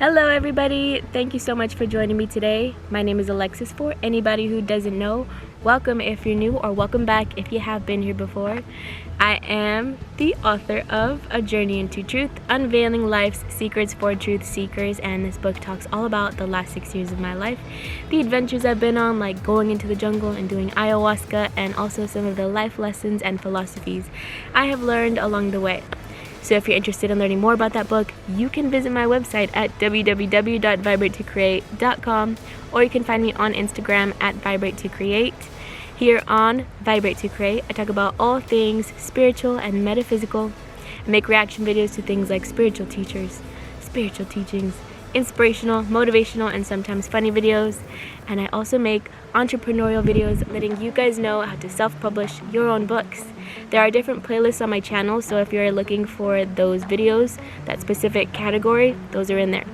Hello everybody, thank you so much for joining me today. My name is Alexis. For anybody who doesn't know, welcome if you're new or welcome back if you have been here before. I am the author of A Journey into Truth, Unveiling Life's Secrets for Truth Seekers, and this book talks all about the last 6 years of my life, the adventures I've been on, like going into the jungle and doing ayahuasca, and also some of the life lessons and philosophies I have learned along the way. So if you're interested in learning more about that book, you can visit my website at www.vibratetocreate.com, or you can find me on Instagram at Vibrate2Create. Here on Vibrate to Create, I talk about all things spiritual and metaphysical. I make reaction videos to things like spiritual teachers, spiritual teachings, inspirational, motivational, and sometimes funny videos. And I also make entrepreneurial videos letting you guys know how to self-publish your own books. There are different playlists on my channel, so if you're looking for those videos, that specific category, those are in there.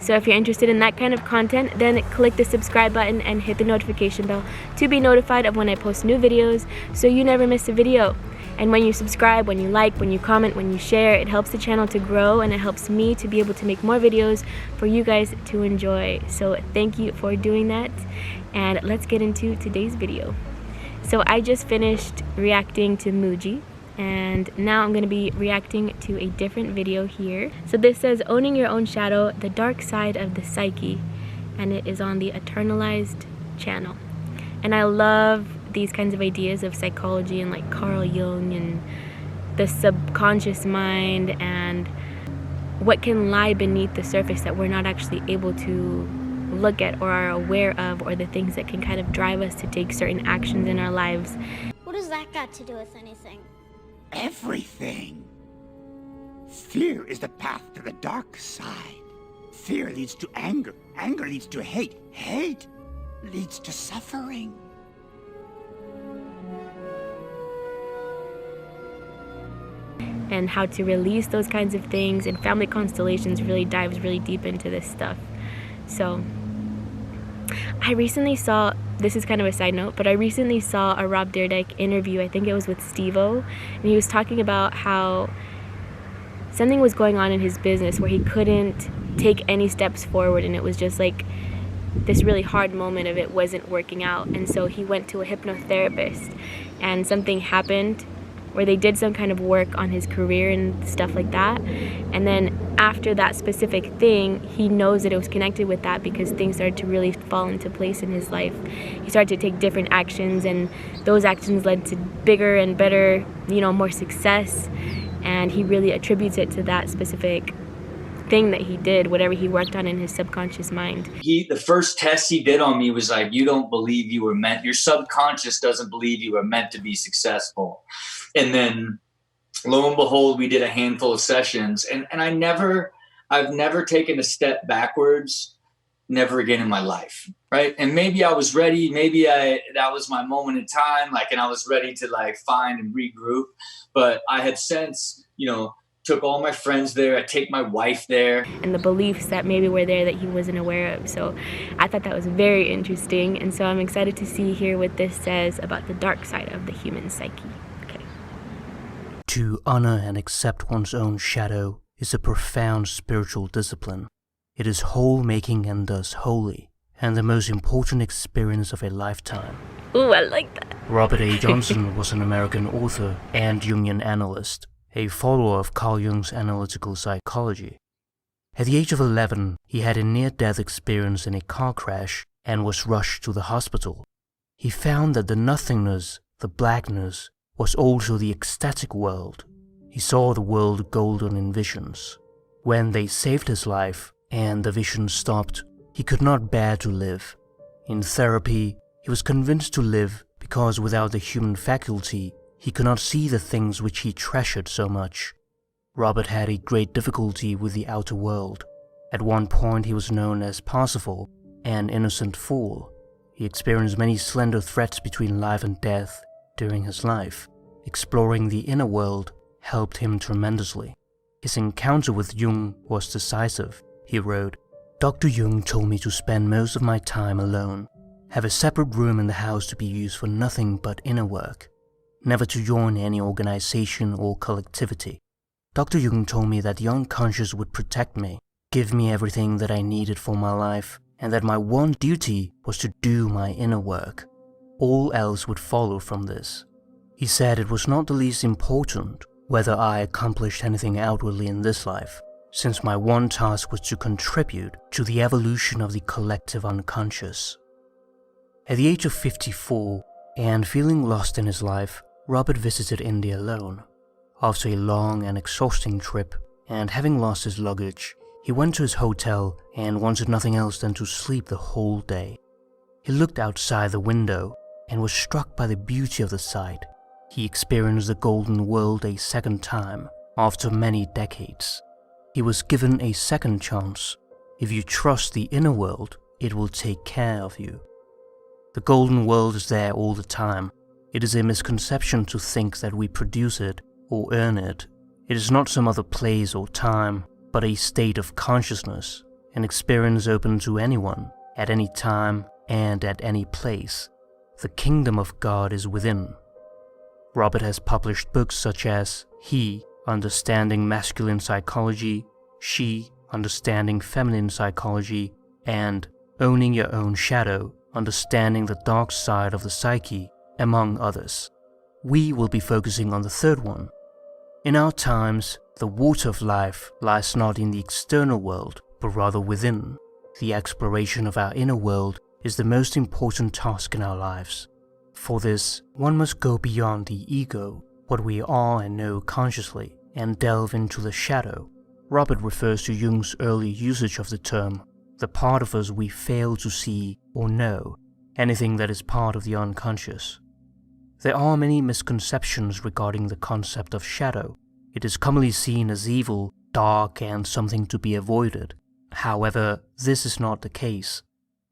So if you're interested in that kind of content, then click the subscribe button and hit the notification bell to be notified of when I post new videos so you never miss a video. And when you subscribe, when you like, when you comment, when you share, it helps the channel to grow and it helps me to be able to make more videos for you guys to enjoy. So thank you for doing that, and let's get into today's video. So I just finished reacting to Muji, and now I'm going to be reacting to a different video here. So this says Owning Your Own Shadow, The Dark Side of the Psyche, and it is on the Eternalized channel. And I love these kinds of ideas of psychology and like Carl Jung and the subconscious mind and what can lie beneath the surface that we're not actually able to look at or are aware of, or the things that can kind of drive us to take certain actions in our lives. What does that got to do with anything? Everything. Fear is the path to the dark side. Fear leads to anger. Anger leads to hate. Hate leads to suffering. And how to release those kinds of things, and family constellations really dives really deep into this stuff. So I recently saw, this is kind of a side note, but I recently saw a Rob Dyrdek interview, I think it was with Steve-O, and he was talking about how something was going on in his business where he couldn't take any steps forward, and it was just like this really hard moment of it wasn't working out. And so he went to a hypnotherapist, and something happened where they did some kind of work on his career and stuff like that. And then after that specific thing, he knows that it was connected with that because things started to really fall into place in his life. He started to take different actions, and those actions led to bigger and better, more success. And he really attributes it to that specific thing that he did, whatever he worked on in his subconscious mind. The first test he did on me was like, you don't believe you were meant, your subconscious doesn't believe you were meant to be successful. And then lo and behold, we did a handful of sessions, and I've never taken a step backwards, never again in my life. Right. And maybe I was ready. Maybe that was my moment in time. And I was ready to find and regroup, but I had since, took all my friends there. I take my wife there. And the beliefs that maybe were there that he wasn't aware of. So I thought that was very interesting. And so I'm excited to see here what this says about the dark side of the human psyche. Okay. To honor and accept one's own shadow is a profound spiritual discipline. It is whole-making and thus holy, and the most important experience of a lifetime. Ooh, I like that. Robert A. Johnson was an American author and Jungian analyst, a follower of Carl Jung's analytical psychology. At the age of 11, he had a near-death experience in a car crash and was rushed to the hospital. He found that the nothingness, the blackness, was also the ecstatic world. He saw the world golden in visions. When they saved his life and the vision stopped, he could not bear to live. In therapy, he was convinced to live because without the human faculty, he could not see the things which he treasured so much. Robert had a great difficulty with the outer world. At one point he was known as Parsifal, an innocent fool. He experienced many slender threads between life and death during his life. Exploring the inner world helped him tremendously. His encounter with Jung was decisive. He wrote, "Dr. Jung told me to spend most of my time alone, have a separate room in the house to be used for nothing but inner work. Never to join any organization or collectivity. Dr. Jung told me that the unconscious would protect me. give me everything that I needed for my life, and that my one duty was to do my inner work. All else would follow from this. He said it was not the least important whether I accomplished anything outwardly in this life, since my one task was to contribute to the evolution of the collective unconscious. At the age of 54, and feeling lost in his life, Robert visited India alone. After a long and exhausting trip, and having lost his luggage, he went to his hotel and wanted nothing else than to sleep the whole day. He looked outside the window and was struck by the beauty of the sight. He experienced the golden world a second time after many decades. He was given a second chance. If you trust the inner world, it will take care of you. The golden world is there all the time. It is a misconception to think that we produce it or earn it. It is not some other place or time, but a state of consciousness, an experience open to anyone, at any time and at any place. The kingdom of God is within. Robert has published books such as He, Understanding Masculine Psychology, She, Understanding Feminine Psychology, and Owning Your Own Shadow, Understanding the Dark Side of the Psyche, among others. We will be focusing on the third one. In our times, the water of life lies not in the external world, but rather within. The exploration of our inner world is the most important task in our lives. For this, one must go beyond the ego, what we are and know consciously, and delve into the shadow. Robert refers to Jung's early usage of the term, the part of us we fail to see or know, anything that is part of the unconscious. There are many misconceptions regarding the concept of shadow. It is commonly seen as evil, dark, and something to be avoided. However, this is not the case.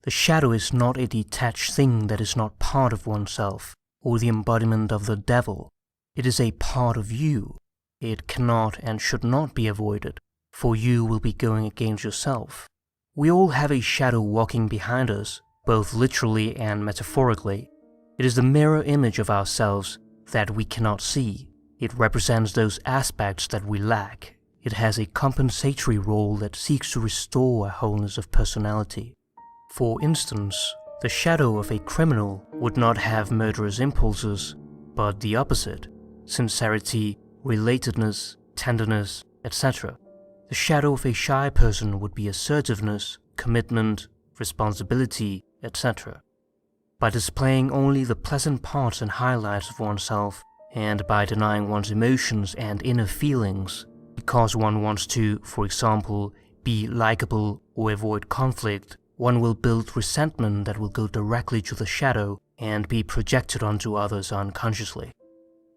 The shadow is not a detached thing that is not part of oneself, or the embodiment of the devil. It is a part of you. It cannot and should not be avoided, for you will be going against yourself. We all have a shadow walking behind us, both literally and metaphorically. It is the mirror image of ourselves that we cannot see. It represents those aspects that we lack. It has a compensatory role that seeks to restore a wholeness of personality. For instance, the shadow of a criminal would not have murderous impulses, but the opposite: sincerity, relatedness, tenderness, etc. The shadow of a shy person would be assertiveness, commitment, responsibility, etc. By displaying only the pleasant parts and highlights of oneself, and by denying one's emotions and inner feelings, because one wants to, for example, be likable or avoid conflict, one will build resentment that will go directly to the shadow and be projected onto others unconsciously.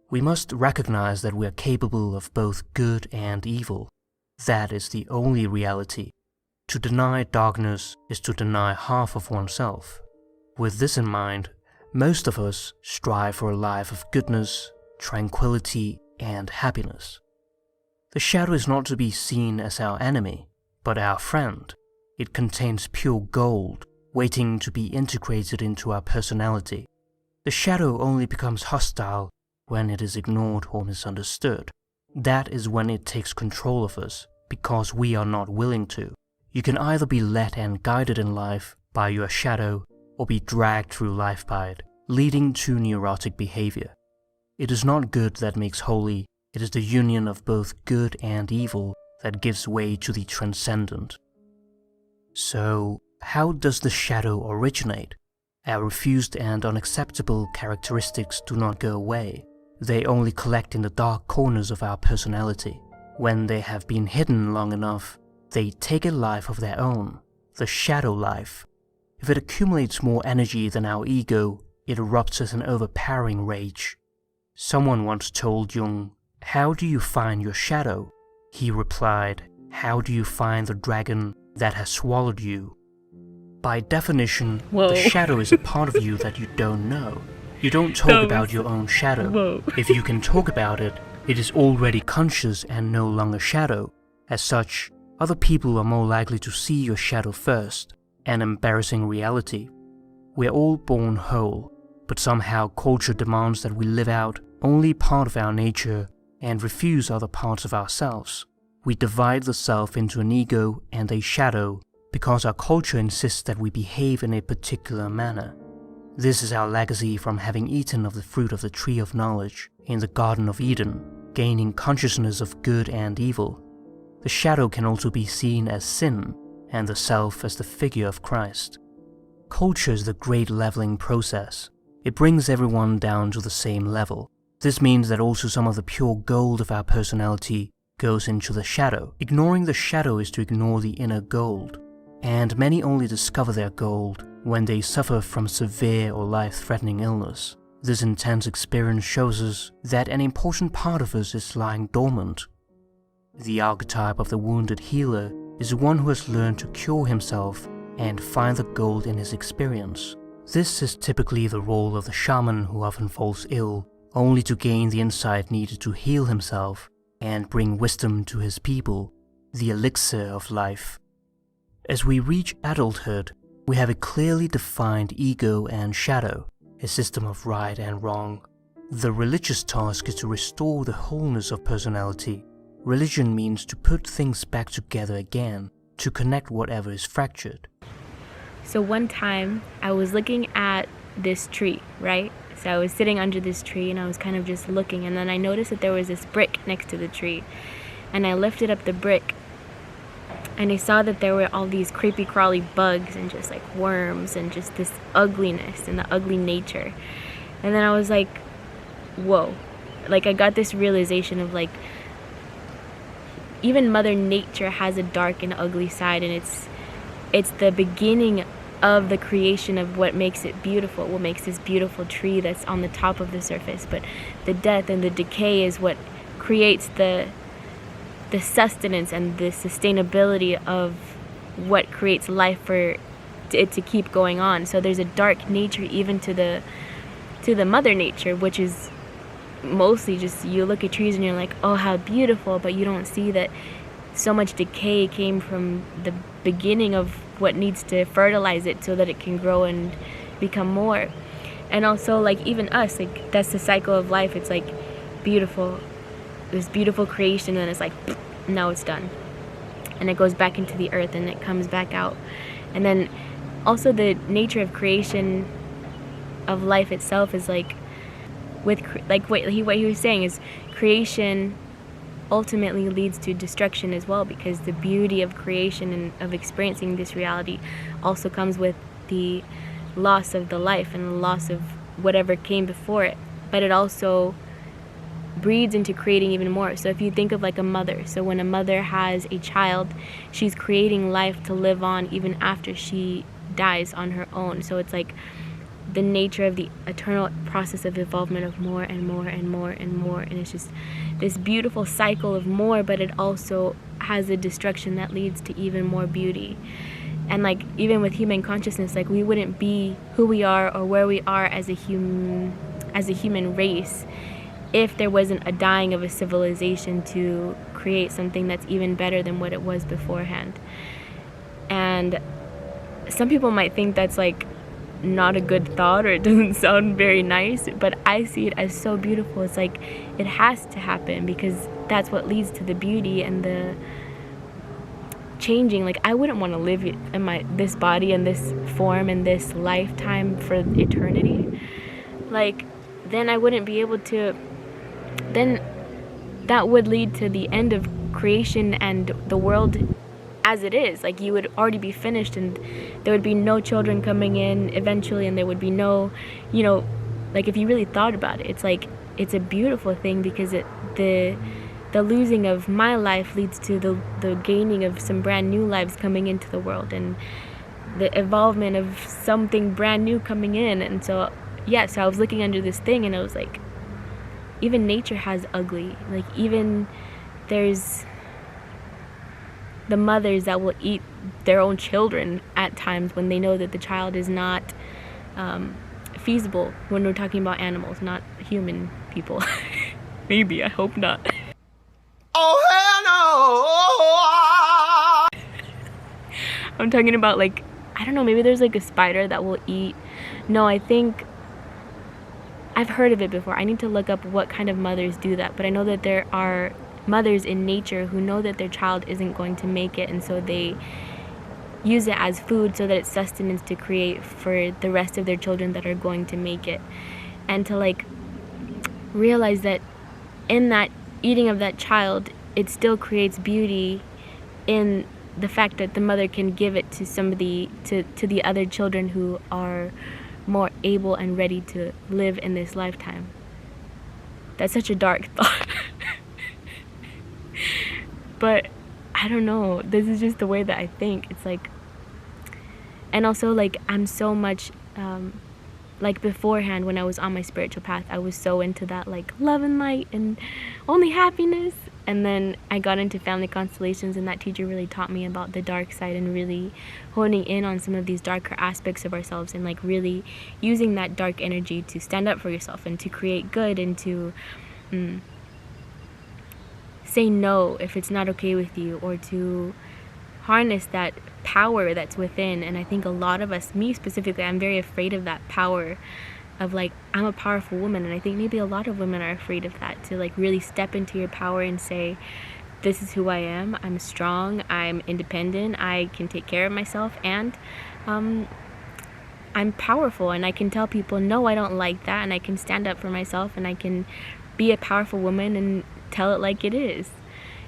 We must recognize that we are capable of both good and evil. That is the only reality. To deny darkness is to deny half of oneself. With this in mind, most of us strive for a life of goodness, tranquility, and happiness. The shadow is not to be seen as our enemy, but our friend. It contains pure gold, waiting to be integrated into our personality. The shadow only becomes hostile when it is ignored or misunderstood. That is when it takes control of us, because we are not willing to. You can either be led and guided in life by your shadow, or be dragged through life by it, leading to neurotic behavior. It is not good that makes holy, it is the union of both good and evil that gives way to the transcendent. So, how does the shadow originate? Our refused and unacceptable characteristics do not go away. They only collect in the dark corners of our personality. When they have been hidden long enough, they take a life of their own, the shadow life. If it accumulates more energy than our ego, it erupts as an overpowering rage. Someone once told Jung, "How do you find your shadow?" He replied, "How do you find the dragon that has swallowed you?" By definition, the shadow is a part of you that you don't know. You don't talk about your own shadow. If you can talk about it, it is already conscious and no longer shadow. As such, other people are more likely to see your shadow first, an embarrassing reality. We are all born whole, but somehow culture demands that we live out only part of our nature and refuse other parts of ourselves. we divide the self into an ego and a shadow because our culture insists that we behave in a particular manner. This is our legacy from having eaten of the fruit of the tree of knowledge in the Garden of Eden, gaining consciousness of good and evil. The shadow can also be seen as sin, and the self as the figure of Christ. Culture is the great leveling process. It brings everyone down to the same level. This means that also some of the pure gold of our personality goes into the shadow. Ignoring the shadow is to ignore the inner gold, and many only discover their gold when they suffer from severe or life-threatening illness. This intense experience shows us that an important part of us is lying dormant. The archetype of the wounded healer is one who has learned to cure himself and find the gold in his experience. This is typically the role of the shaman who often falls ill, only to gain the insight needed to heal himself and bring wisdom to his people, the elixir of life. As we reach adulthood, we have a clearly defined ego and shadow, a system of right and wrong. The religious task is to restore the wholeness of personality. Religion means to put things back together again, to connect whatever is fractured. So one time I was looking at this tree, right? So I was sitting under this tree and I was kind of just looking, and then I noticed that there was this brick next to the tree. And I lifted up the brick and I saw that there were all these creepy crawly bugs and just like worms and just this ugliness and the ugly nature. And then I was like, whoa. Like I got this realization of like, even Mother Nature has a dark and ugly side, and it's the beginning of the creation of what makes it beautiful, what makes this beautiful tree that's on the top of the surface. But the death and the decay is what creates the sustenance and the sustainability of what creates life for it to keep going on. So there's a dark nature even to the Mother Nature, which is mostly just, you look at trees and you're like, oh, how beautiful, but you don't see that so much decay came from the beginning of what needs to fertilize it so that it can grow and become more. And also, like, even us, like, that's the cycle of life. It's like beautiful, this beautiful creation, and it's like, now it's done, and it goes back into the earth and it comes back out. And then also the nature of creation of life itself is like, with like what he was saying is, creation ultimately leads to destruction as well, because the beauty of creation and of experiencing this reality also comes with the loss of the life and the loss of whatever came before it. But it also breeds into creating even more. So if you think of like a mother, so when a mother has a child, she's creating life to live on even after she dies on her own. So it's like the nature of the eternal process of evolvement of more and more and more and more, and it's just this beautiful cycle of more, but it also has a destruction that leads to even more beauty. And like even with human consciousness, like we wouldn't be who we are or where we are as a human race if there wasn't a dying of a civilization to create something that's even better than what it was beforehand. And some people might think that's like not a good thought, or it doesn't sound very nice, but I see it as so beautiful. It's like it has to happen, because that's what leads to the beauty and the changing. Like I wouldn't want to live in this body and this form and this lifetime for eternity. Like then I wouldn't be able to, then that would lead to the end of creation and the world as it is. Like you would already be finished, and there would be no children coming in eventually, and there would be no, like if you really thought about it, it's like it's a beautiful thing, because the losing of my life leads to the gaining of some brand new lives coming into the world, and the evolvement of something brand new coming in. And so so I was looking under this thing and I was like, even nature has ugly. Like even there's the mothers that will eat their own children at times when they know that the child is not feasible, when we're talking about animals, not human people. Maybe, I hope not. Oh, hell no! I'm talking about like, I don't know, maybe there's like a spider that will eat. No, I think I've heard of it before. I need to look up what kind of mothers do that, but I know that there are mothers in nature who know that their child isn't going to make it, and so they use it as food so that it's sustenance to create for the rest of their children that are going to make it. And to like realize that in that eating of that child, it still creates beauty in the fact that the mother can give it to somebody, to the other children who are more able and ready to live in this lifetime. That's such a dark thought. But I don't know, this is just the way that I think. It's like, and also like I'm so much like beforehand, when I was on my spiritual path, I was so into that like love and light and only happiness. And then I got into family constellations, and that teacher really taught me about the dark side and really honing in on some of these darker aspects of ourselves, and like really using that dark energy to stand up for yourself and to create good, and to say no if it's not okay with you, or to harness that power that's within. And I think a lot of us, me specifically, I'm very afraid of that power of like, I'm a powerful woman, and I think maybe a lot of women are afraid of that, to like really step into your power and say, this is who I am, I'm strong, I'm independent, I can take care of myself, and I'm powerful, and I can tell people, no, I don't like that, and I can stand up for myself, and I can be a powerful woman and tell it like it is.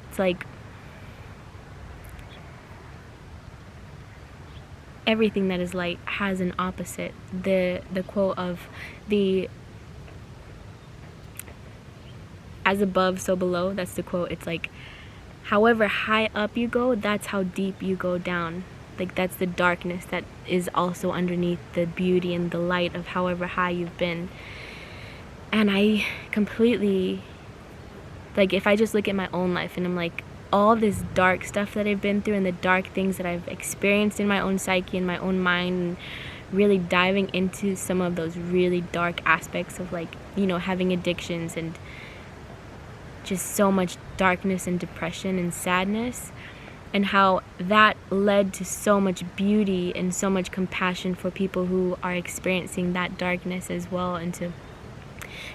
It's like everything that is light has an opposite. The quote of the as above so below, that's the quote. It's like, however high up you go, that's how deep you go down. Like that's the darkness that is also underneath the beauty and the light of however high you've been. And I completely, like, if I just look at my own life and I'm like, all this dark stuff that I've been through and the dark things that I've experienced in my own psyche and my own mind, and really diving into some of those really dark aspects of like, you know, having addictions and just so much darkness and depression and sadness, and how that led to so much beauty and so much compassion for people who are experiencing that darkness as well, and to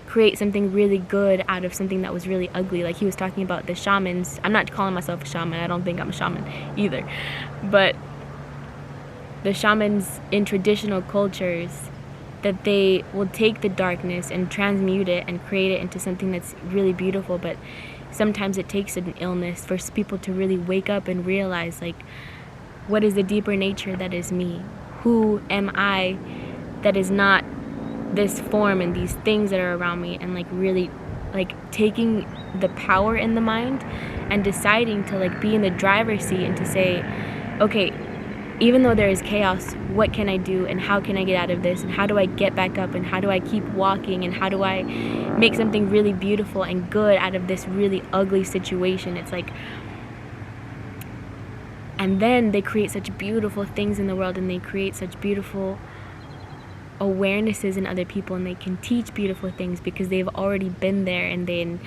create something really good out of something that was really ugly. Like he was talking about the shamans. I'm not calling myself a shaman, I don't think I'm a shaman either, but the shamans in traditional cultures, that they will take the darkness and transmute it and create it into something that's really beautiful. But sometimes it takes an illness for people to really wake up and realize, like, what is the deeper nature that is me? Who am I that is not this form and these things that are around me? And like really like taking the power in the mind and deciding to like be in the driver's seat and to say, okay, even though there is chaos, what can I do, and how can I get out of this, and how do I get back up, and how do I keep walking, and how do I make something really beautiful and good out of this really ugly situation? It's like, and then they create such beautiful things in the world, and they create such beautiful awarenesses in other people, and they can teach beautiful things because they've already been there. And then,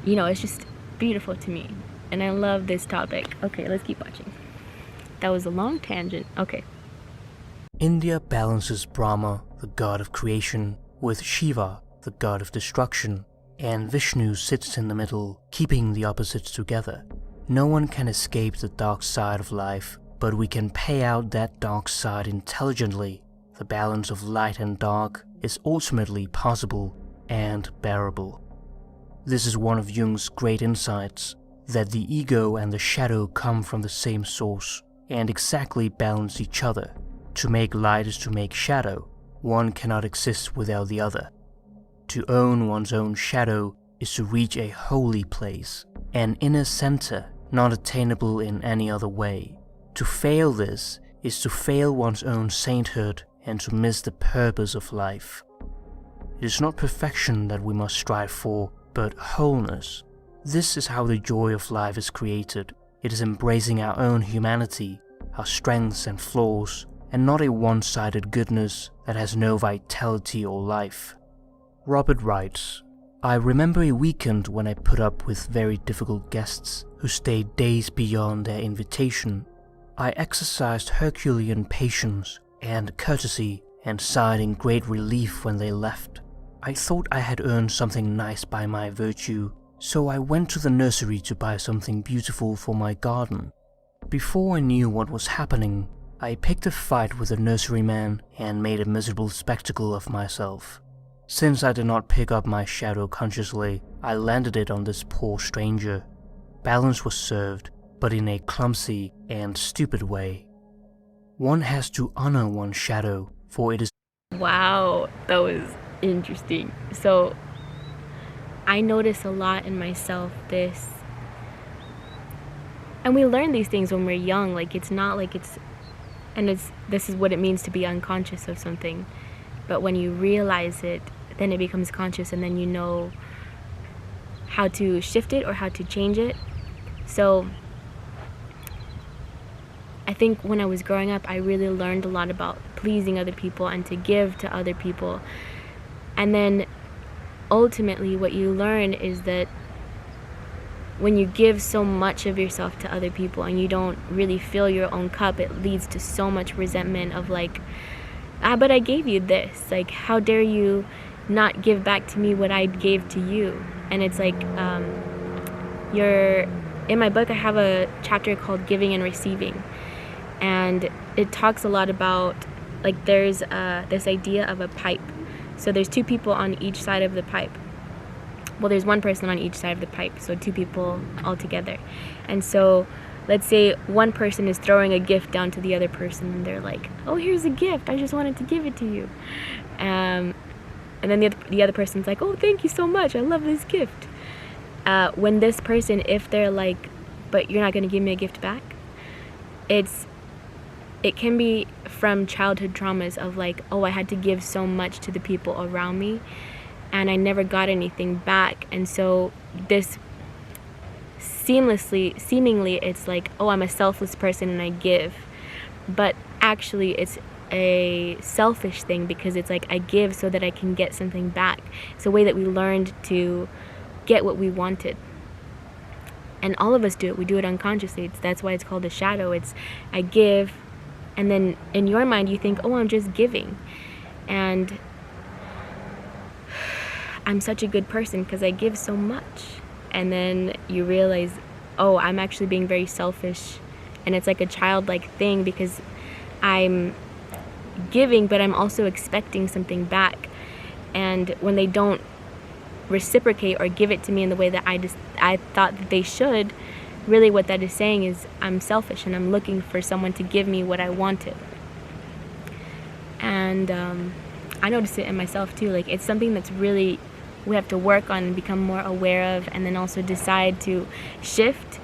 you know, it's just beautiful to me, and I love this topic. Okay, let's keep watching. That was a long tangent. Okay. India balances Brahma, the god of creation, with Shiva, the god of destruction, and Vishnu sits in the middle, keeping the opposites together. No one can escape the dark side of life, but we can pay out that dark side intelligently. The balance of light and dark is ultimately possible and bearable. This is one of Jung's great insights, that the ego and the shadow come from the same source and exactly balance each other. To make light is to make shadow. One cannot exist without the other. To own one's own shadow is to reach a holy place, an inner center not attainable in any other way. To fail this is to fail one's own sainthood and to miss the purpose of life. It is not perfection that we must strive for, but wholeness. This is how the joy of life is created. It is embracing our own humanity, our strengths and flaws, and not a one-sided goodness that has no vitality or life. Robert writes, I remember a weekend when I put up with very difficult guests who stayed days beyond their invitation. I exercised Herculean patience and courtesy and sighed in great relief when they left. I thought I had earned something nice by my virtue, So I went to the nursery to buy something beautiful for my garden. Before I knew what was happening, I picked a fight with the nurseryman and made a miserable spectacle of myself. Since I did not pick up my shadow consciously, I landed it on this poor stranger. Balance was served, but in a clumsy and stupid way. One has to honor one's shadow, for it is... Wow, that was interesting. So I notice a lot in myself this, and we learn these things when we're young. Like, it's not like this is what it means to be unconscious of something. But when you realize it, then it becomes conscious, and then you know how to shift it or how to change it. So I think when I was growing up, I really learned a lot about pleasing other people and to give to other people. And then ultimately what you learn is that when you give so much of yourself to other people and you don't really fill your own cup, it leads to so much resentment of like, but I gave you this. Like, how dare you not give back to me what I gave to you? And it's like, in my book, I have a chapter called Giving and Receiving. And it talks a lot about, like, there's this idea of a pipe. So there's two people on each side of the pipe. Well, there's one person on each side of the pipe, so two people all together. And so let's say one person is throwing a gift down to the other person, and they're like, oh, here's a gift, I just wanted to give it to you. And then the other person's like, oh, thank you so much, I love this gift. When this person, if they're like, but you're not going to give me a gift back, it can be from childhood traumas of like, oh, I had to give so much to the people around me and I never got anything back. And so this seemingly it's like, oh, I'm a selfless person and I give. But actually it's a selfish thing, because it's like I give so that I can get something back. It's a way that we learned to get what we wanted. And all of us do it. We do it unconsciously. That's why it's called a shadow. It's I give, and then in your mind you think, oh, I'm just giving. And I'm such a good person because I give so much. And then you realize, oh, I'm actually being very selfish. And it's like a childlike thing because I'm giving, but I'm also expecting something back. And when they don't reciprocate or give it to me in the way that I thought that they should, really what that is saying is I'm selfish and I'm looking for someone to give me what I wanted. And I notice it in myself too. Like, it's something that's really we have to work on and become more aware of, and then also decide to shift.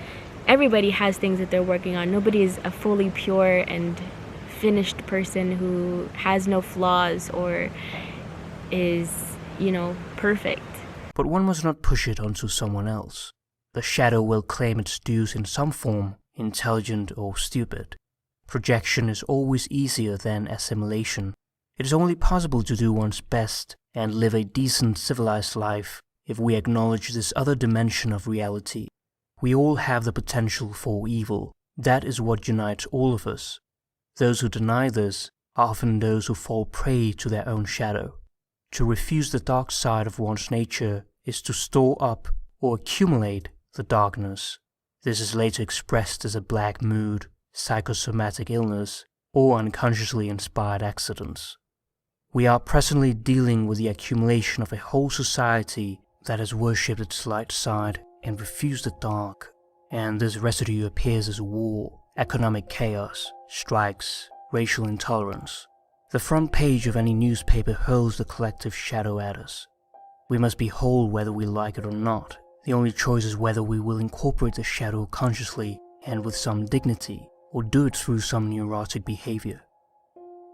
Everybody has things that they're working on. Nobody is a fully pure and finished person who has no flaws or is, perfect. But one must not push it onto someone else. The shadow will claim its dues in some form, intelligent or stupid. Projection is always easier than assimilation. It is only possible to do one's best and live a decent, civilized life if we acknowledge this other dimension of reality. We all have the potential for evil. That is what unites all of us. Those who deny this are often those who fall prey to their own shadow. To refuse the dark side of one's nature is to store up or accumulate the darkness. This is later expressed as a black mood, psychosomatic illness, or unconsciously inspired accidents. We are presently dealing with the accumulation of a whole society that has worshipped its light side and refused the dark, and this residue appears as war, economic chaos, strikes, racial intolerance. The front page of any newspaper hurls the collective shadow at us. We must be whole whether we like it or not. The only choice is whether we will incorporate the shadow consciously and with some dignity, or do it through some neurotic behavior.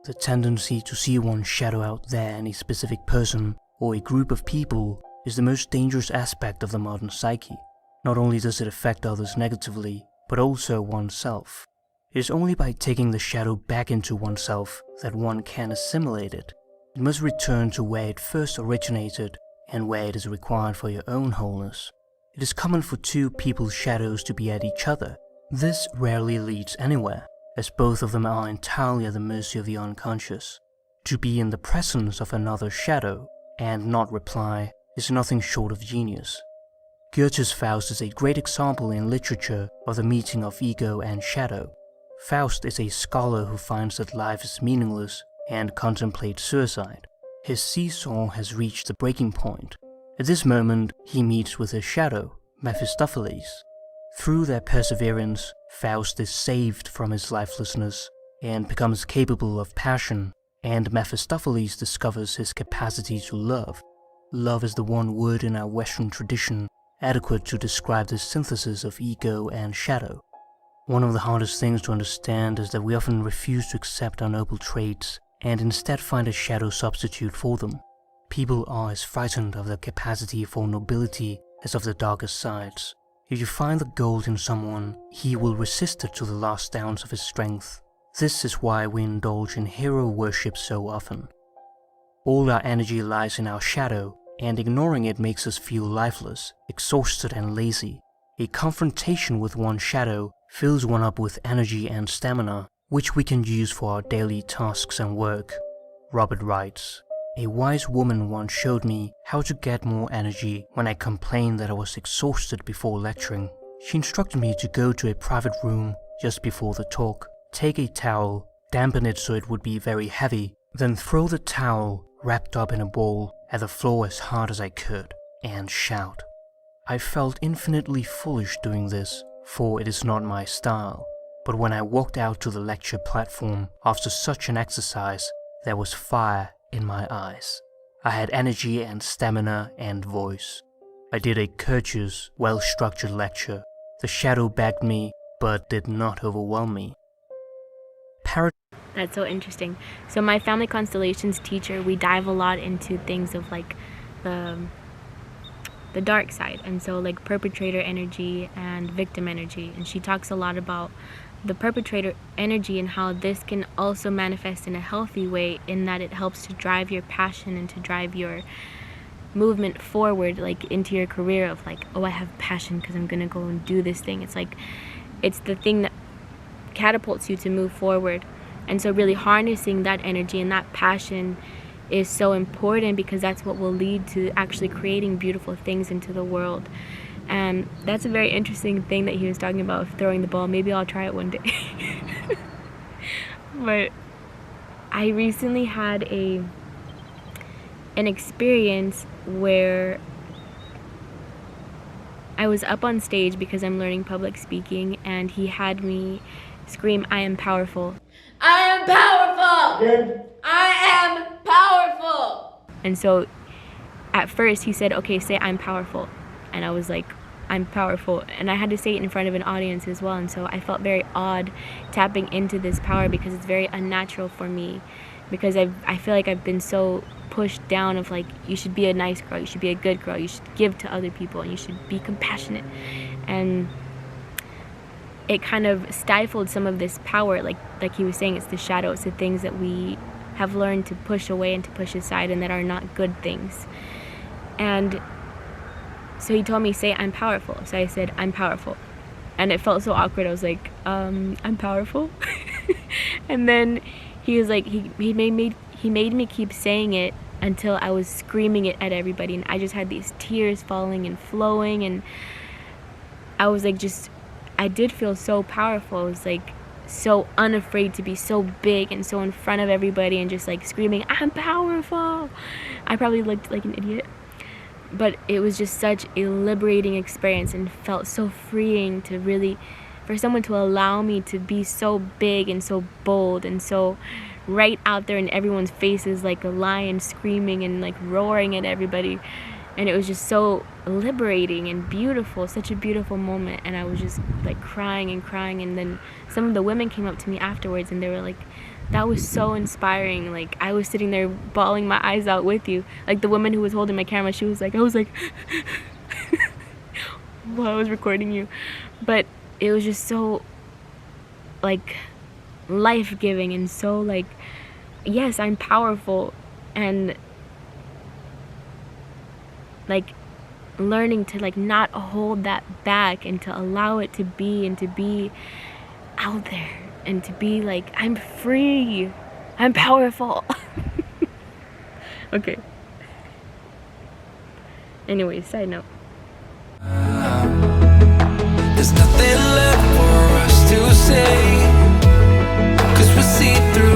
The tendency to see one's shadow out there in a specific person or a group of people is the most dangerous aspect of the modern psyche. Not only does it affect others negatively, but also oneself. It is only by taking the shadow back into oneself that one can assimilate it. It must return to where it first originated and where it is required for your own wholeness. It is common for two people's shadows to be at each other. This rarely leads anywhere, as both of them are entirely at the mercy of the unconscious. To be in the presence of another's shadow and not reply is nothing short of genius. Goethe's Faust is a great example in literature of the meeting of ego and shadow. Faust is a scholar who finds that life is meaningless and contemplates suicide. His seesaw has reached the breaking point. At this moment, he meets with his shadow, Mephistopheles. Through their perseverance, Faust is saved from his lifelessness and becomes capable of passion, and Mephistopheles discovers his capacity to love. Love is the one word in our Western tradition adequate to describe the synthesis of ego and shadow. One of the hardest things to understand is that we often refuse to accept our noble traits and instead find a shadow substitute for them. People are as frightened of their capacity for nobility as of the darkest sides. If you find the gold in someone, he will resist it to the last ounce of his strength. This is why we indulge in hero worship so often. All our energy lies in our shadow, and ignoring it makes us feel lifeless, exhausted and lazy. A confrontation with one's shadow fills one up with energy and stamina, which we can use for our daily tasks and work. Robert writes, "A wise woman once showed me how to get more energy when I complained that I was exhausted before lecturing. She instructed me to go to a private room just before the talk, take a towel, dampen it so it would be very heavy, then throw the towel, wrapped up in a ball, at the floor as hard as I could, and shout. I felt infinitely foolish doing this, for it is not my style. But when I walked out to the lecture platform after such an exercise, there was fire in my eyes. I had energy and stamina and voice. I did a courteous, well-structured lecture. The shadow backed me, but did not overwhelm me." That's so interesting. So my family constellations teacher, we dive a lot into things of like the dark side, and so like perpetrator energy and victim energy, and she talks a lot about the perpetrator energy and how this can also manifest in a healthy way, in that it helps to drive your passion and to drive your movement forward, like into your career of like, oh, I have passion because I'm gonna go and do this thing. It's like, it's the thing that catapults you to move forward. And so really harnessing that energy and that passion is so important, because that's what will lead to actually creating beautiful things into the world. And that's a very interesting thing that he was talking about, throwing the ball. Maybe I'll try it one day. But I recently had an experience where I was up on stage because I'm learning public speaking, and he had me scream, "I am powerful. I am powerful! Good. I am powerful!" And so at first he said, "Okay, say I'm powerful." And I was like, "I'm powerful." And I had to say it in front of an audience as well. And so I felt very odd tapping into this power, because it's very unnatural for me. Because I feel like I've been so pushed down of like, you should be a nice girl, you should be a good girl, you should give to other people, and you should be compassionate. And it kind of stifled some of this power, like he was saying, it's the shadow, it's the things that we have learned to push away and to push aside, and that are not good things. And so he told me, say I'm powerful. So I said, I'm powerful. And it felt so awkward. I was like, I'm powerful? And then he was like, he made me keep saying it until I was screaming it at everybody, and I just had these tears falling and flowing, and I was like, I did feel so powerful. I was like so unafraid to be so big and so in front of everybody and just like screaming, I'm powerful. I probably looked like an idiot, but it was just such a liberating experience, and felt so freeing to really, for someone to allow me to be so big and so bold and so right out there in everyone's faces like a lion, screaming and like roaring at everybody. And it was just so liberating and beautiful, such a beautiful moment. And I was just like crying and crying. And then some of the women came up to me afterwards, and they were like, that was so inspiring. Like, I was sitting there bawling my eyes out with you. Like the woman who was holding my camera, she was like, I was like while I was recording you. But it was just so like life-giving, and so like, yes, I'm powerful. And like learning to like not hold that back, and to allow it to be, and to be out there, and to be like, I'm free, I'm powerful. Okay. Anyways, side note. There's nothing left for us to say, 'cause we see through